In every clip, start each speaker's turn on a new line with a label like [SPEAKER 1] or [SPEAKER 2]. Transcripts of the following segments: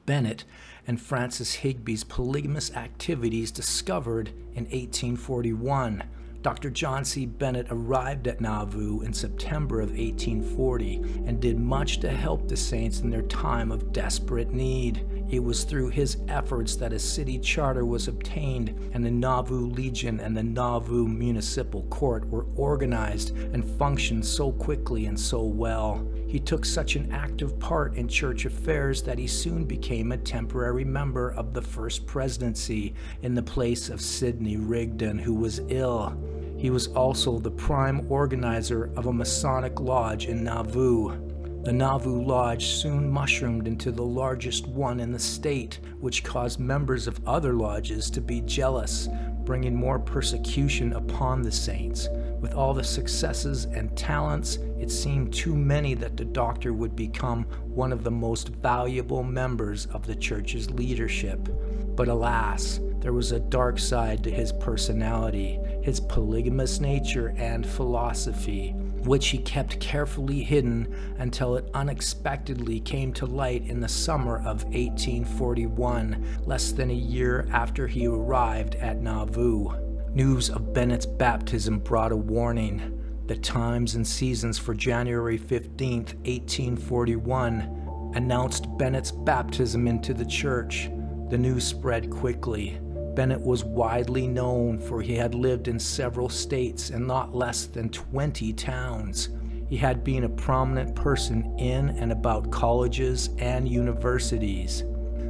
[SPEAKER 1] Bennett and Francis Higbee's polygamous activities discovered in 1841. Dr. John C. Bennett arrived at Nauvoo in September of 1840 and did much to help the saints in their time of desperate need. It was through his efforts that a city charter was obtained, and the Nauvoo Legion and the Nauvoo Municipal Court were organized and functioned so quickly and so well. He took such an active part in church affairs that he soon became a temporary member of the First Presidency in the place of Sidney Rigdon, who was ill. He was also the prime organizer of a Masonic lodge in Nauvoo. The Nauvoo Lodge soon mushroomed into the largest one in the state, which caused members of other lodges to be jealous, bringing more persecution upon the saints. With all the successes and talents, it seemed too many that the doctor would become one of the most valuable members of the church's leadership. But alas, there was a dark side to his personality, his polygamous nature and philosophy, which he kept carefully hidden until it unexpectedly came to light in the summer of 1841, less than a year after he arrived at Nauvoo. News of Bennett's baptism brought a warning. The Times and Seasons for January 15, 1841, announced Bennett's baptism into the church. The news spread quickly. Bennett was widely known, for he had lived in several states and not less than 20 towns. He had been a prominent person in and about colleges and universities.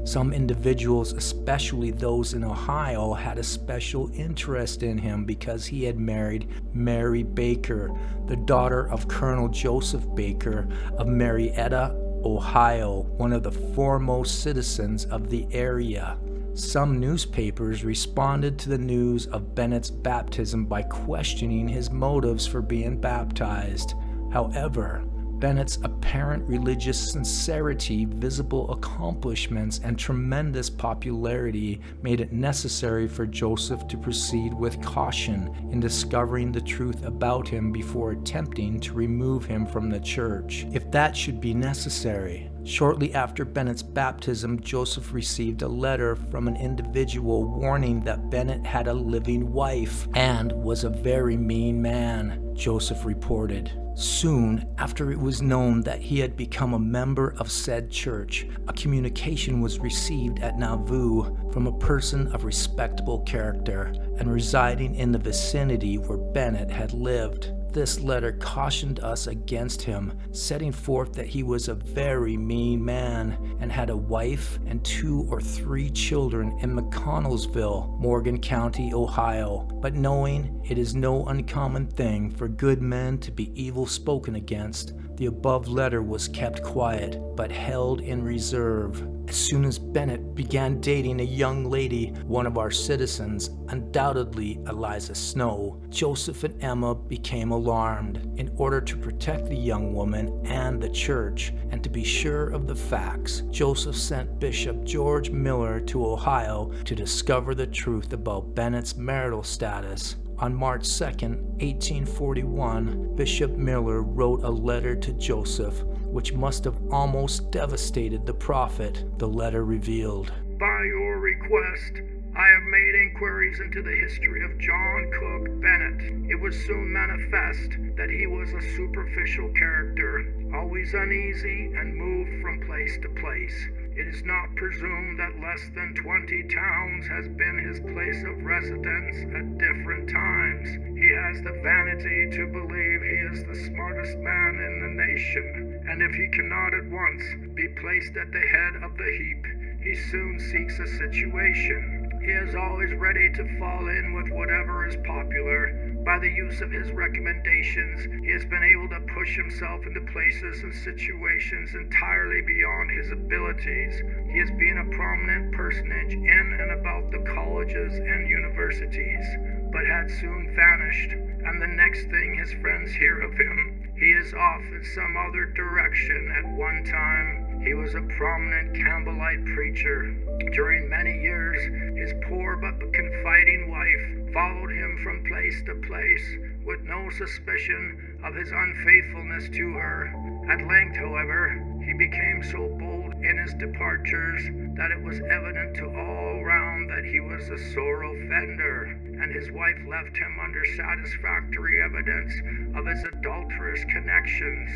[SPEAKER 1] Some individuals, especially those in Ohio, had a special interest in him because he had married Mary Baker, the daughter of Colonel Joseph Baker of Marietta, Ohio, one of the foremost citizens of the area. Some newspapers responded to the news of Bennett's baptism by questioning his motives for being baptized. However, Bennett's apparent religious sincerity, visible accomplishments, and tremendous popularity made it necessary for Joseph to proceed with caution in discovering the truth about him before attempting to remove him from the church, if that should be necessary. Shortly after Bennett's baptism, Joseph received a letter from an individual warning that Bennett had a living wife and was a very mean man, Joseph reported. Soon after it was known that he had become a member of said church, a communication was received at Nauvoo from a person of respectable character and residing in the vicinity where Bennett had lived. This letter cautioned us against him, setting forth that he was a very mean man and had a wife and 2 or 3 children in McConnellsville, Morgan County, Ohio. But knowing it is no uncommon thing for good men to be evil spoken against, the above letter was kept quiet, but held in reserve. As soon as Bennett began dating a young lady, one of our citizens, undoubtedly Eliza Snow, Joseph and Emma became alarmed. In order to protect the young woman and the church, and to be sure of the facts, Joseph sent Bishop George Miller to Ohio to discover the truth about Bennett's marital status. On March 2, 1841, Bishop Miller wrote a letter to Joseph, which must have almost devastated the prophet, the letter revealed.
[SPEAKER 2] By your request, I have made inquiries into the history of John Cook Bennett. It was soon manifest that he was a superficial character, always uneasy and moved from place to place. It is not presumed that less than 20 towns has been his place of residence at different times. He has the vanity to believe he is the smartest man in the nation, and if he cannot at once be placed at the head of the heap, he soon seeks a situation. He is always ready to fall in with whatever is popular. By the use of his recommendations, he has been able to push himself into places and situations entirely beyond his abilities. He has been a prominent personage in and about the colleges and universities, but had soon vanished, and the next thing his friends hear of him, he is off in some other direction. At one time, he was a prominent Campbellite preacher. During many years, his poor but confiding wife followed him from place to place with no suspicion of his unfaithfulness to her. At length, however, He became so bold in his departures that it was evident to all around that he was a sore offender, and his wife left him under satisfactory evidence of his adulterous connections.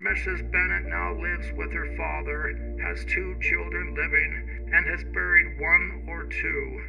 [SPEAKER 2] Mrs. Bennett now lives with her father, has 2 children living, and has buried 1 or 2.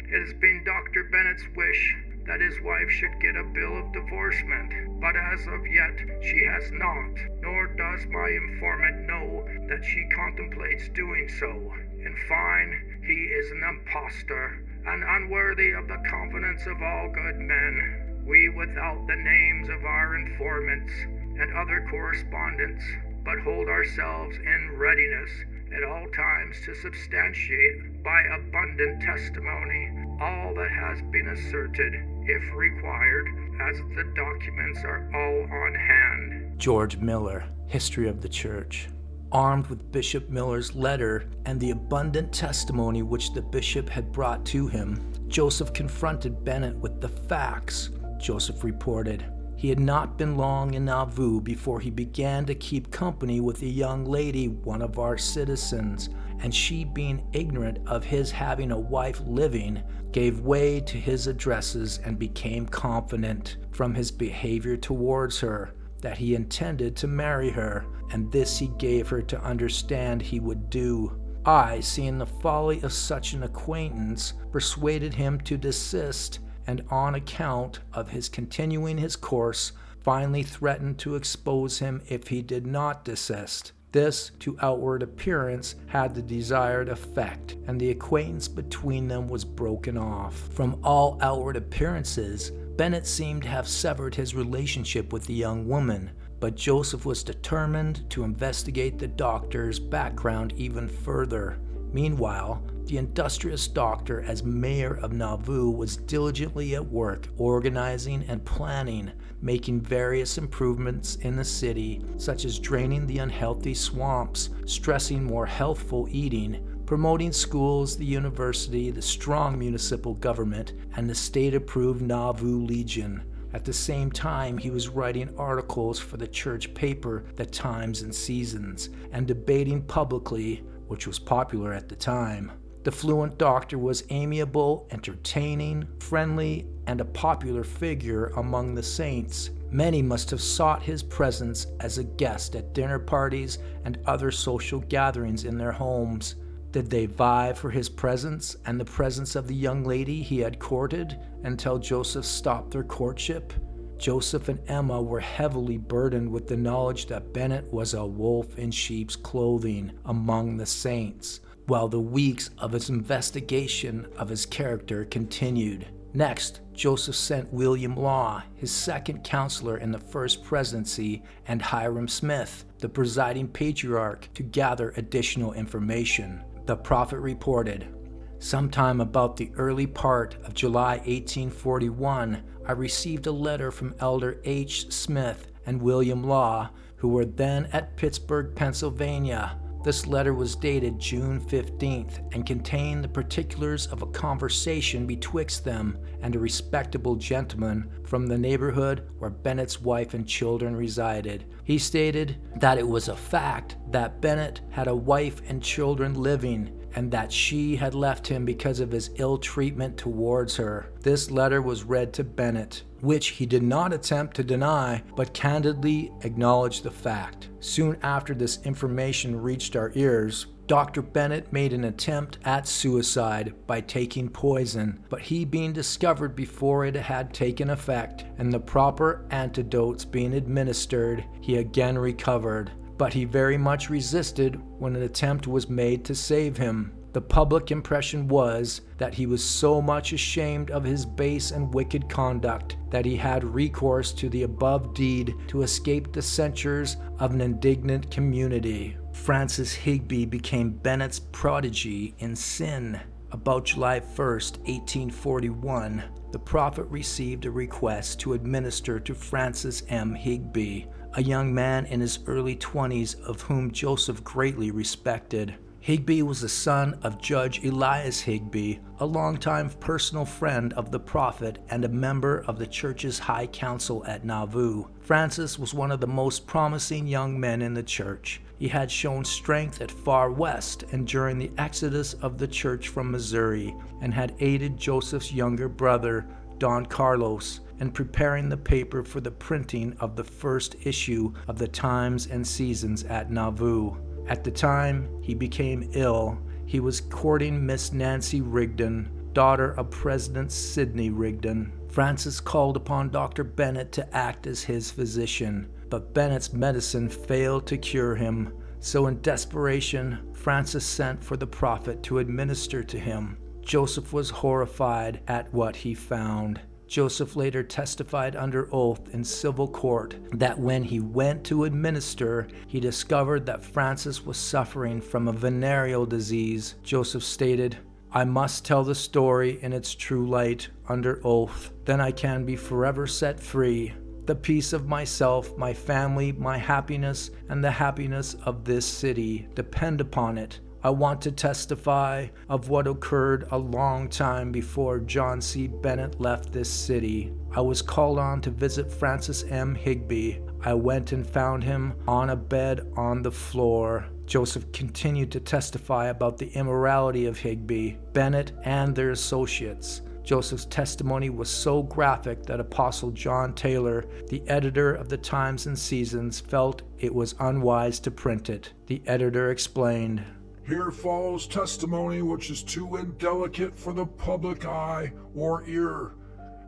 [SPEAKER 2] It has been Dr. Bennett's wish that his wife should get a bill of divorcement, but as of yet she has not, nor does my informant know that she contemplates doing so. In fine, he is an impostor, and unworthy of the confidence of all good men. We, without the names of our informants and other correspondents, but hold ourselves in readiness at all times to substantiate by abundant testimony all that has been asserted, if required, as the documents are all on hand.
[SPEAKER 1] George Miller, History of the Church. Armed with Bishop Miller's letter and the abundant testimony which the bishop had brought to him, Joseph confronted Bennett with the facts. Joseph reported he had not been long in Nauvoo before he began to keep company with a young lady, one of our citizens, and she, being ignorant of his having a wife living, gave way to his addresses and became confident from his behavior towards her that he intended to marry her, and this he gave her to understand he would do. I, seeing the folly of such an acquaintance, persuaded him to desist, and on account of his continuing his course, finally threatened to expose him if he did not desist. This, to outward appearance, had the desired effect, and the acquaintance between them was broken off. From all outward appearances, Bennett seemed to have severed his relationship with the young woman, but Joseph was determined to investigate the doctor's background even further. Meanwhile, the industrious doctor, as mayor of Nauvoo, was diligently at work organizing and planning, making various improvements in the city, such as draining the unhealthy swamps, stressing more healthful eating, promoting schools, the university, the strong municipal government, and the state-approved Nauvoo Legion. At the same time, he was writing articles for the church paper, The Times and Seasons, and debating publicly, which was popular at the time. The fluent doctor was amiable, entertaining, friendly, and a popular figure among the saints. Many must have sought his presence as a guest at dinner parties and other social gatherings in their homes. Did they vie for his presence and the presence of the young lady he had courted until Joseph stopped their courtship? Joseph and Emma were heavily burdened with the knowledge that Bennett was a wolf in sheep's clothing among the saints, while the weeks of his investigation of his character continued. Next, Joseph sent William Law, his second counselor in the first presidency, and Hiram Smith, the presiding patriarch, to gather additional information. The prophet reported, "Sometime about the early part of July 1841, I received a letter from Elder H. Smith and William Law, who were then at Pittsburgh, Pennsylvania. This letter was dated June 15th and contained the particulars of a conversation betwixt them and a respectable gentleman from the neighborhood where Bennett's wife and children resided. He stated that it was a fact that Bennett had a wife and children living, and that she had left him because of his ill treatment towards her. This letter was read to Bennett, which he did not attempt to deny, but candidly acknowledged the fact. Soon after this information reached our ears, Dr. Bennett made an attempt at suicide by taking poison, but he being discovered before it had taken effect and the proper antidotes being administered, he again recovered. But he very much resisted when an attempt was made to save him. The public impression was that he was so much ashamed of his base and wicked conduct that he had recourse to the above deed to escape the censures of an indignant community. Francis Higbee became Bennett's prodigy in sin. About July 1st, 1841, the prophet received a request to administer to Francis M. Higbee, a young man in his early 20s of whom Joseph greatly respected. Higbee was the son of Judge Elias Higbee, a longtime personal friend of the prophet and a member of the church's high council at Nauvoo. Francis was one of the most promising young men in the church. He had shown strength at Far West and during the exodus of the church from Missouri, and had aided Joseph's younger brother, Don Carlos, in preparing the paper for the printing of the first issue of the Times and Seasons at Nauvoo. At the time he became ill, he was courting Miss Nancy Rigdon, daughter of President Sidney Rigdon. Francis called upon Dr. Bennett to act as his physician, but Bennett's medicine failed to cure him. So in desperation, Francis sent for the prophet to administer to him. Joseph was horrified at what he found. Joseph later testified under oath in civil court that when he went to administer, he discovered that Francis was suffering from a venereal disease. Joseph stated, "I must tell the story in its true light under oath. Then I can be forever set free. The peace of myself, my family, my happiness, and the happiness of this city depend upon it. I want to testify of what occurred a long time before John C. Bennett left this city. I was called on to visit Francis M. Higbee. I went and found him on a bed on the floor." Joseph continued to testify about the immorality of Higbee, Bennett, and their associates. Joseph's testimony was so graphic that Apostle John Taylor, the editor of the Times and Seasons, felt it was unwise to print it. The editor explained,
[SPEAKER 3] "Here follows testimony which is too indelicate for the public eye or ear,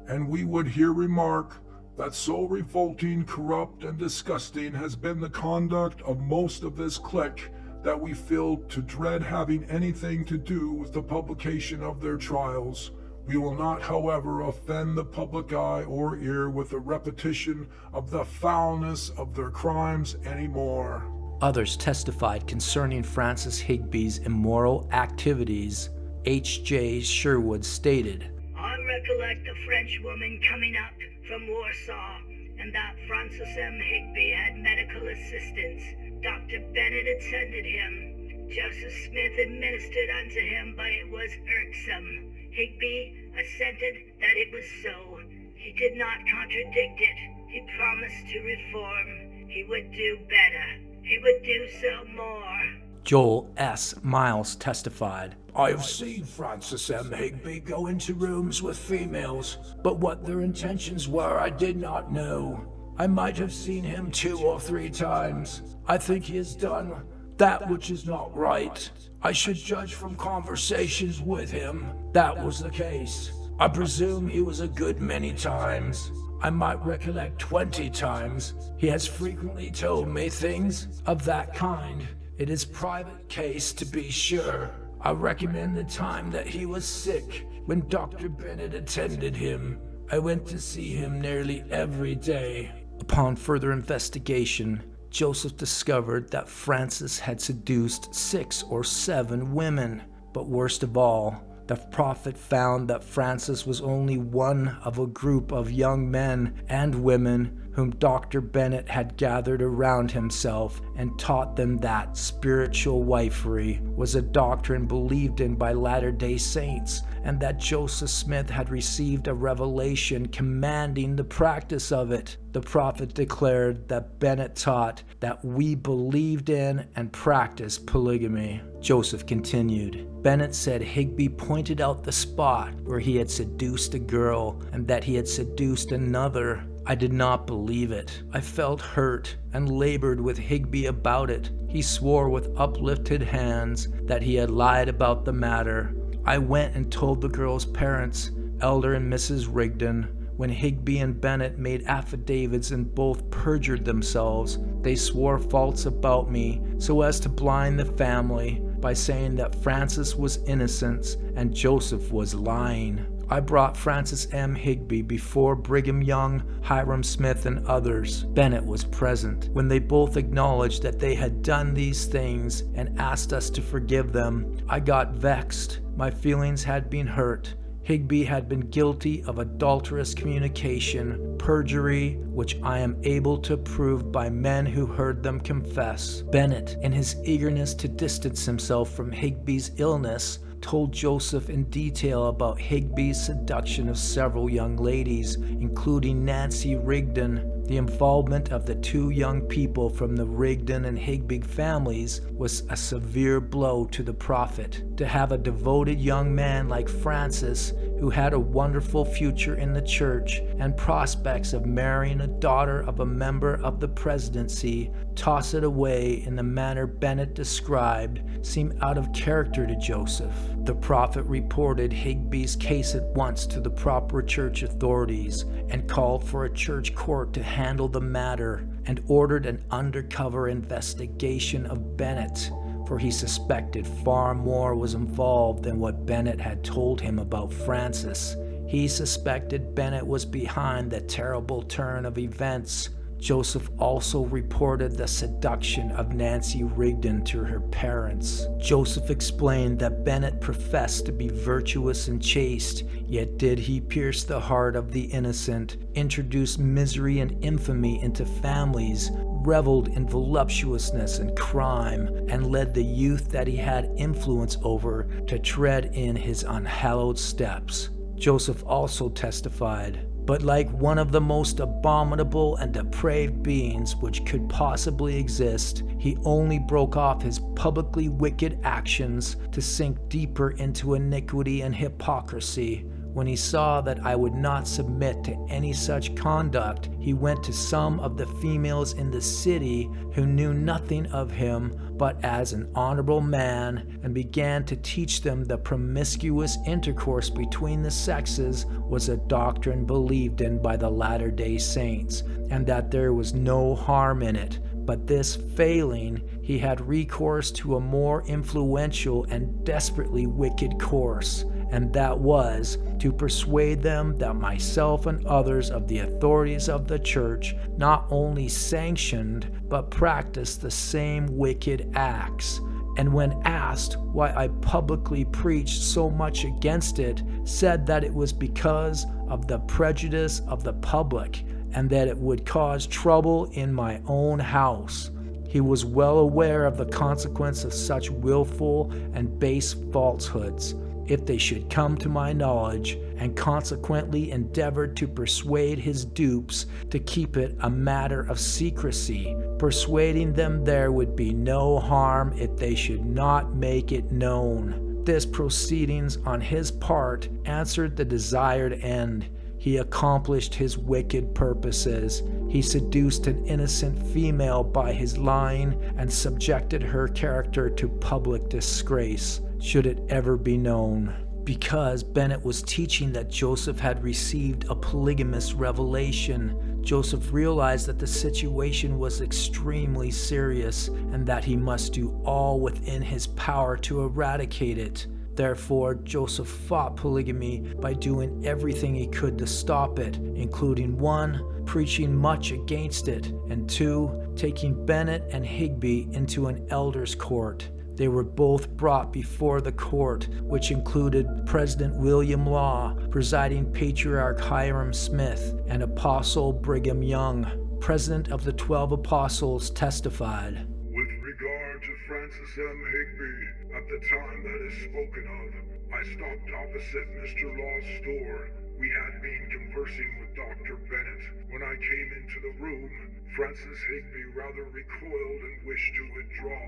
[SPEAKER 3] and we would here remark that so revolting, corrupt, and disgusting has been the conduct of most of this clique that we feel to dread having anything to do with the publication of their trials. We will not, however, offend the public eye or ear with a repetition of the foulness of their crimes any more."
[SPEAKER 1] Others testified concerning Francis Higbee's immoral activities. H.J. Sherwood stated,
[SPEAKER 4] "I recollect a French woman coming up from Warsaw, and that Francis M. Higbee had medical assistance. Dr. Bennett attended him. Joseph Smith administered unto him, but it was irksome. Higbee assented that it was so. He did not contradict it. He promised to reform. He would do better. He would do so more."
[SPEAKER 1] Joel S. Miles testified,
[SPEAKER 5] "I have seen Francis M. Higbee go into rooms with females, but what their intentions were I did not know. I might have seen him 2 or 3 times. I think he has done that which is not right. I should judge from conversations with him. That was the case. I presume he was a good many times. I might recollect 20 times. He has frequently told me things of that kind. It is private case to be sure. I recommend the time that he was sick when Dr. Bennett attended him. I went to see him nearly every day."
[SPEAKER 1] Upon further investigation, Joseph discovered that Francis had seduced 6 or 7 women. But worst of all, the prophet found that Francis was only one of a group of young men and women whom Dr. Bennett had gathered around himself and taught them that spiritual wifery was a doctrine believed in by Latter-day Saints, and that Joseph Smith had received a revelation commanding the practice of it. The prophet declared that Bennett taught that we believed in and practiced polygamy. Joseph continued, "Bennett said Higbee pointed out the spot where he had seduced a girl and that he had seduced another. I did not believe it. I felt hurt and labored with Higbee about it. He swore with uplifted hands that he had lied about the matter. I went and told the girl's parents, Elder and Mrs. Rigdon. When Higbee and Bennett made affidavits and both perjured themselves, they swore false about me so as to blind the family by saying that Francis was innocent and Joseph was lying. I brought Francis M. Higbee before Brigham Young, Hiram Smith, and others. Bennett was present. When they both acknowledged that they had done these things and asked us to forgive them, I got vexed. My feelings had been hurt. Higbee had been guilty of adulterous communication, perjury, which I am able to prove by men who heard them confess. Bennett, in his eagerness to distance himself from Higbee's illness, told Joseph in detail about Higbee's seduction of several young ladies, including Nancy Rigdon. The involvement of the two young people from the Rigdon and Higbee families was a severe blow to the prophet. To have a devoted young man like Francis, who had a wonderful future in the church and prospects of marrying a daughter of a member of the presidency, toss it away in the manner Bennett described, seemed out of character to Joseph. The prophet reported Higbee's case at once to the proper church authorities and called for a church court to handle the matter, and ordered an undercover investigation of Bennett, for he suspected far more was involved than what Bennett had told him about Francis. He suspected Bennett was behind the terrible turn of events. Joseph also reported the seduction of Nancy Rigdon to her parents. Joseph explained that Bennett professed to be virtuous and chaste, yet did he pierce the heart of the innocent, introduce misery and infamy into families, reveled in voluptuousness and crime, and led the youth that he had influence over to tread in his unhallowed steps. Joseph also testified, "But like one of the most abominable and depraved beings which could possibly exist, he only broke off his publicly wicked actions to sink deeper into iniquity and hypocrisy. When he saw that I would not submit to any such conduct, he went to some of the females in the city who knew nothing of him but as an honorable man, and began to teach them that promiscuous intercourse between the sexes was a doctrine believed in by the Latter-day Saints, and that there was no harm in it. But this failing, he had recourse to a more influential and desperately wicked course, and that was to persuade them that myself and others of the authorities of the church not only sanctioned but practiced the same wicked acts. And when asked why I publicly preached so much against it, said that it was because of the prejudice of the public, and that it would cause trouble in my own house. He was well aware of the consequence of such willful and base falsehoods, if they should come to my knowledge, and consequently endeavored to persuade his dupes to keep it a matter of secrecy, persuading them there would be no harm if they should not make it known. This proceedings on his part answered the desired end. He accomplished his wicked purposes. He seduced an innocent female by his lying and subjected her character to public disgrace, should it ever be known. Because Bennett was teaching that Joseph had received a polygamist revelation, Joseph realized that the situation was extremely serious and that he must do all within his power to eradicate it. Therefore, Joseph fought polygamy by doing everything he could to stop it, including 1, preaching much against it, and 2, taking Bennett and Higbee into an elders' court. They were both brought before the court, which included President William Law, presiding Patriarch Hiram Smith, and Apostle Brigham Young. President of the 12 Apostles testified,
[SPEAKER 3] With regard to Francis M. Higbee, at the time that is spoken of, I stopped opposite Mr. Law's store. We had been conversing with Dr. Bennett. When I came into the room, Francis Higbee rather recoiled and wished to withdraw.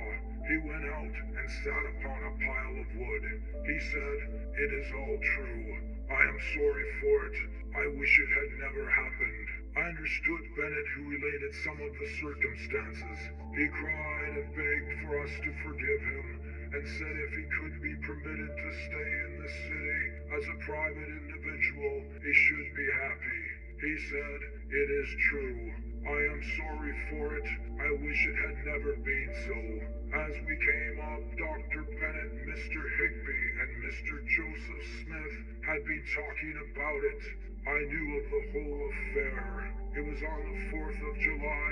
[SPEAKER 3] He went out and sat upon a pile of wood. He said, "It is all true. I am sorry for it. I wish it had never happened." I understood Bennett, who related some of the circumstances. He cried and begged for us to forgive him, and said if he could be permitted to stay in the city as a private individual, he should be happy. He said, "It is true. I am sorry for it. I wish it had never been so." As we came up, Dr. Bennett, Mr. Higbee, and Mr. Joseph Smith had been talking about it. I knew of the whole affair. It was on the 4th of July,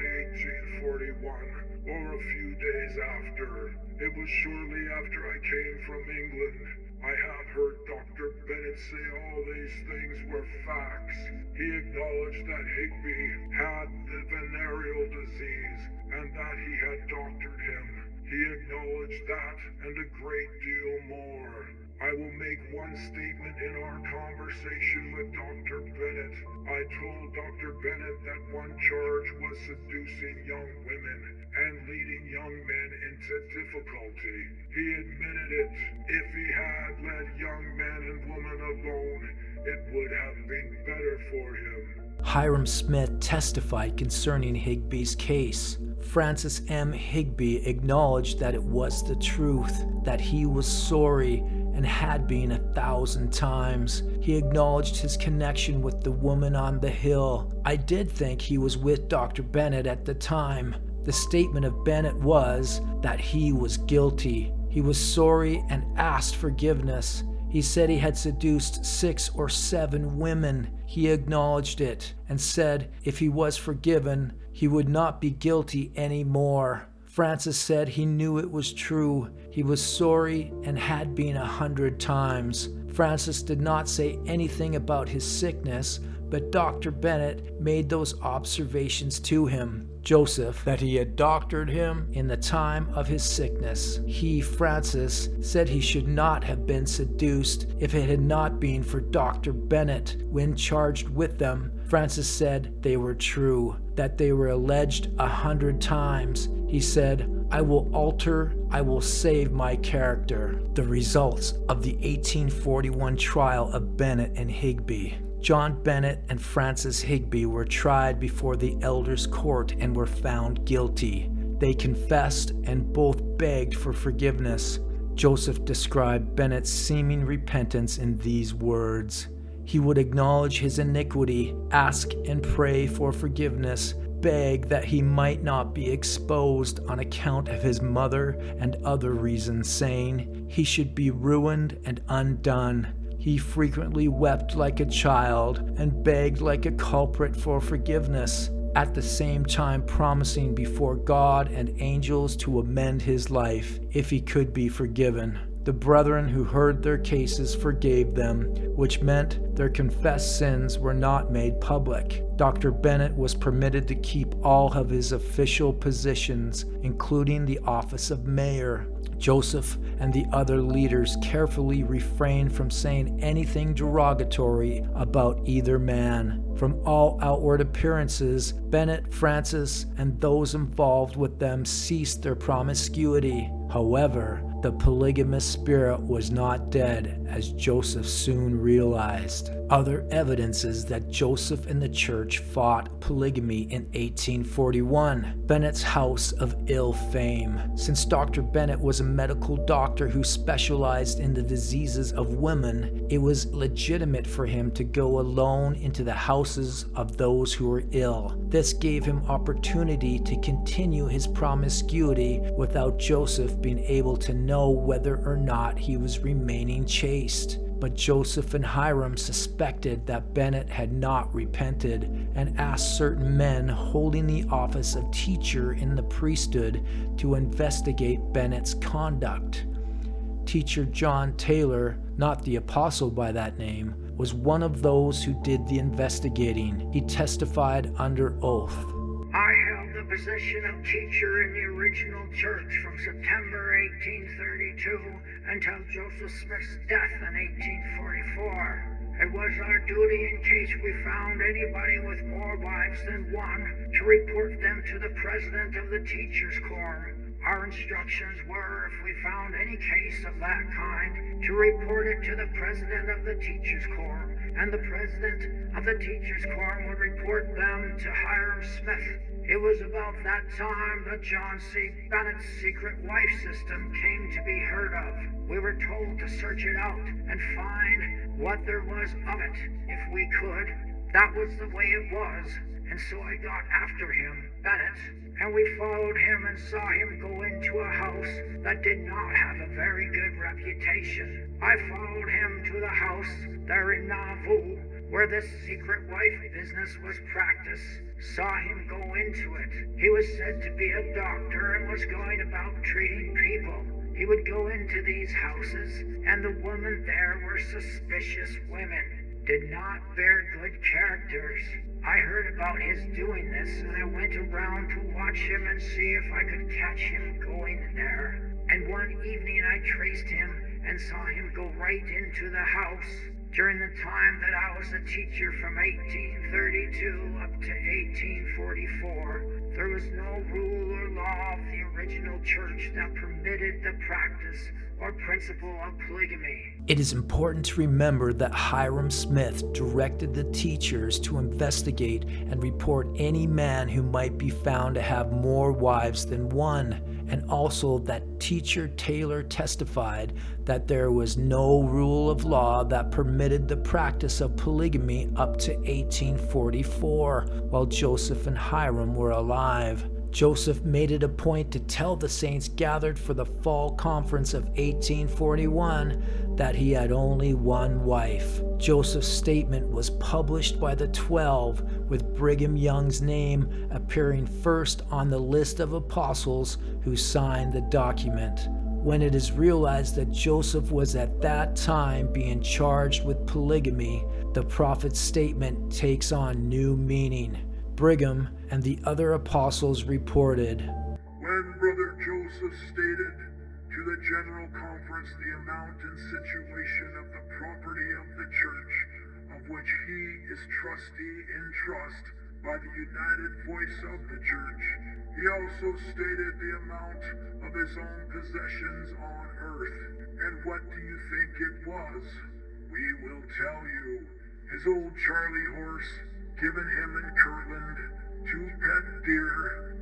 [SPEAKER 3] 1841, or a few days after. It was shortly after I came from England. I have heard Dr. Bennett say all these things were facts. He acknowledged that Higbee had the venereal disease and that he had doctored him. He acknowledged that and a great deal more. I will make one statement in our conversation with Dr. Bennett. I told Dr. Bennett that one charge was seducing young women and leading young men into difficulty. He admitted it. If he had let young men and women alone, it would have been better for him.
[SPEAKER 1] Hiram Smith testified concerning Higbee's case. Francis M. Higbee acknowledged that it was the truth, that he was sorry and had been 1,000 times. He acknowledged his connection with the woman on the hill. I did think he was with Dr. Bennett at the time. The statement of Bennett was that he was guilty. He was sorry and asked forgiveness. He said he had seduced 6 or 7 women. He acknowledged it and said if he was forgiven, he would not be guilty anymore. Francis said he knew it was true. He was sorry and had been 100 times. Francis did not say anything about his sickness, but Dr. Bennett made those observations to him. Joseph, that he had doctored him in the time of his sickness. He, Francis, said he should not have been seduced if it had not been for Dr. Bennett. When charged with them, Francis said they were true, that they were alleged 100 times. He said, I will alter, I will save my character. The results of the 1841 trial of Bennett and Higbee. John Bennett and Francis Higbee were tried before the elders' court and were found guilty. They confessed and both begged for forgiveness. Joseph described Bennett's seeming repentance in these words. He would acknowledge his iniquity, ask and pray for forgiveness, beg that he might not be exposed on account of his mother and other reasons, saying he should be ruined and undone. He frequently wept like a child and begged like a culprit for forgiveness, at the same time promising before God and angels to amend his life if he could be forgiven. The brethren who heard their cases forgave them, which meant their confessed sins were not made public. Dr. Bennett was permitted to keep all of his official positions, including the office of mayor. Joseph and the other leaders carefully refrained from saying anything derogatory about either man. From all outward appearances, Bennett, Francis, and those involved with them ceased their promiscuity. However, the polygamous spirit was not dead, as Joseph soon realized. Other evidences that Joseph and the church fought polygamy in 1841. Bennett's house of ill fame. Since Dr. Bennett was a medical doctor who specialized in the diseases of women, it was legitimate for him to go alone into the houses of those who were ill. This gave him opportunity to continue his promiscuity without Joseph being able to know whether or not he was remaining chaste. But Joseph and Hiram suspected that Bennett had not repented and asked certain men holding the office of teacher in the priesthood to investigate Bennett's conduct. Teacher John Taylor, not the apostle by that name, was one of those who did the investigating. He testified under oath.
[SPEAKER 2] I held the position of teacher in the original church from September 1832 until Joseph Smith's death in 1844. It was our duty, in case we found anybody with more wives than one, to report them to the president of the teachers' quorum. Our instructions were, if we found any case of that kind, to report it to the president of the teachers' quorum, and the president of the teachers' quorum would report them to Hiram Smith. It was about that time that John C. Bennett's secret wife system came to be heard of. We were told to search it out and find what there was of it, if we could. That was the way it was, and so I got after him, Bennett, and we followed him and saw him go into a house that did not have a very good reputation. I followed him to the house there in Nauvoo, where this secret wife business was practiced. Saw him go into it. He was said to be a doctor and was going about treating people. He would go into these houses, and the women there were suspicious women, did not bear good characters. I heard about his doing this, and I went around to watch him and see if I could catch him going there. And one evening I traced him and saw him go right into the house. During the time that I was a teacher from 1832 up to 1844, there was no rule or law of the original church that permitted the practice or principle of polygamy.
[SPEAKER 1] It is important to remember that Hyrum Smith directed the teachers to investigate and report any man who might be found to have more wives than one, and also that teacher Taylor testified that there was no rule of law that permitted the practice of polygamy up to 1844, while Joseph and Hyrum were alive. Joseph made it a point to tell the saints gathered for the fall conference of 1841 that he had only one wife. Joseph's statement was published by the 12, with Brigham Young's name appearing first on the list of apostles who signed the document. When it is realized that Joseph was at that time being charged with polygamy, the prophet's statement takes on new meaning. Brigham and the other apostles reported,
[SPEAKER 3] When Brother Joseph stated to the General Conference the amount and situation of the property of the church, of which he is trustee in trust by the united voice of the church, he also stated the amount of his own possessions on earth. And what do you think it was? We will tell you. His old Charlie horse, given him in Kirtland, 2 pet deer,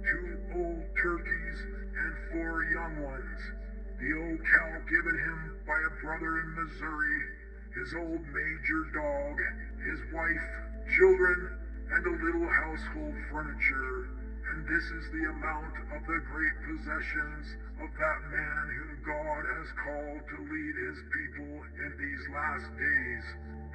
[SPEAKER 3] 2 old turkeys, and 4 young ones. The old cow given him by a brother in Missouri, his old major dog, his wife, children, and a little household furniture. And this is the amount of the great possessions of that man whom God has called to lead his people in these last days.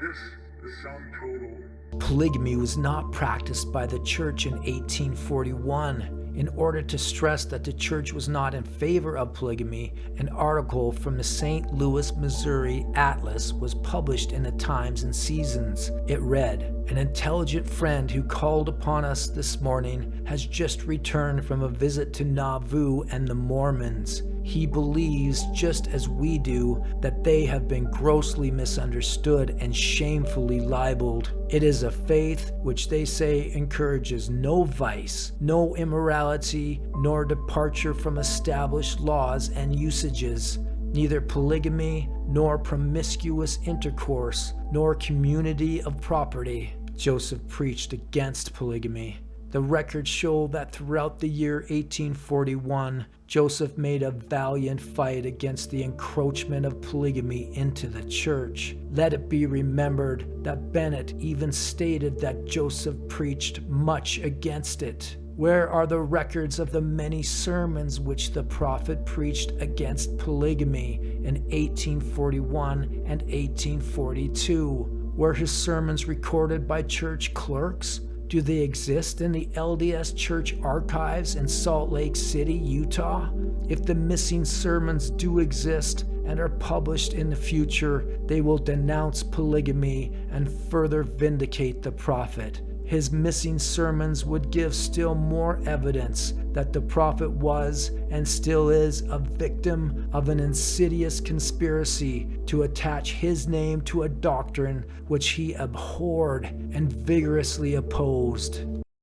[SPEAKER 3] This the sum total.
[SPEAKER 1] polygamy was not practiced by the church in 1841. In order to stress that the church was not in favor of polygamy, an article from the St. Louis, Missouri Atlas was published in the Times and Seasons. It read, "An intelligent friend who called upon us this morning has just returned from a visit to Nauvoo and the Mormons. He believes, just as we do, that they have been grossly misunderstood and shamefully libeled. It is a faith which they say encourages no vice, no immorality, nor departure from established laws and usages, neither polygamy, nor promiscuous intercourse, nor community of property." Joseph preached against polygamy. The records show that throughout the year 1841, Joseph made a valiant fight against the encroachment of polygamy into the church. Let it be remembered that Bennett even stated that Joseph preached much against it. Where are the records of the many sermons which the prophet preached against polygamy in 1841 and 1842? Were his sermons recorded by church clerks? Do they exist in the LDS Church archives in Salt Lake City, Utah? If the missing sermons do exist and are published in the future, they will denounce polygamy and further vindicate the prophet. His missing sermons would give still more evidence that the prophet was and still is a victim of an insidious conspiracy to attach his name to a doctrine which he abhorred and vigorously opposed.